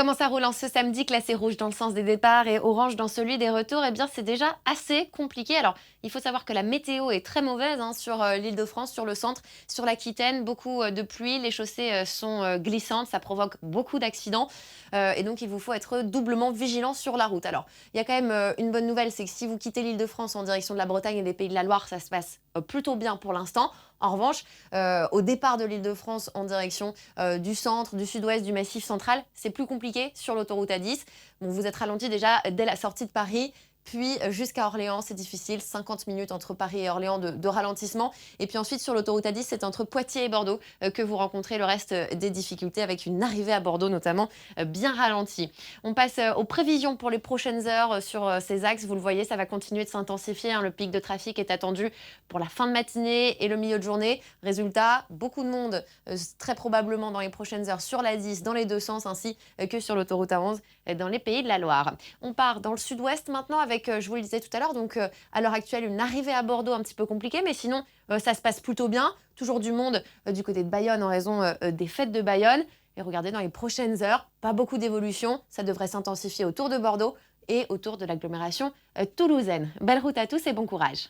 Comment ça roule en ce samedi, classé rouge dans le sens des départs et orange dans celui des retours? Eh bien, c'est déjà assez compliqué. Alors, il faut savoir que la météo est très mauvaise sur l'Île-de-France, sur le centre, sur l'Aquitaine. Beaucoup de pluie, les chaussées sont glissantes, ça provoque beaucoup d'accidents. Et donc, il vous faut être doublement vigilant sur la route. Alors, il y a quand même une bonne nouvelle, c'est que si vous quittez l'Île-de-France en direction de la Bretagne et des Pays de la Loire, ça se passe plutôt bien pour l'instant. En revanche, au départ de l'Île-de-France en direction du centre, du sud-ouest, du Massif central, c'est plus compliqué sur l'autoroute A10. Bon, vous êtes ralenti déjà dès la sortie de Paris. Puis jusqu'à Orléans, c'est difficile, 50 minutes entre Paris et Orléans de ralentissement. Et puis ensuite, sur l'autoroute A10, c'est entre Poitiers et Bordeaux que vous rencontrez le reste des difficultés, avec une arrivée à Bordeaux notamment bien ralentie. On passe aux prévisions pour les prochaines heures sur ces axes. Vous le voyez, ça va continuer de s'intensifier. Le pic de trafic est attendu pour la fin de matinée et le milieu de journée. Résultat, beaucoup de monde, très probablement dans les prochaines heures sur la 10, dans les deux sens, ainsi que sur l'autoroute A11 dans les Pays de la Loire. On part dans le sud-ouest maintenant avec, je vous le disais tout à l'heure, donc à l'heure actuelle, une arrivée à Bordeaux un petit peu compliquée, mais sinon, ça se passe plutôt bien. Toujours du monde du côté de Bayonne en raison des fêtes de Bayonne. Et regardez, dans les prochaines heures, pas beaucoup d'évolution. Ça devrait s'intensifier autour de Bordeaux et autour de l'agglomération toulousaine. Belle route à tous et bon courage.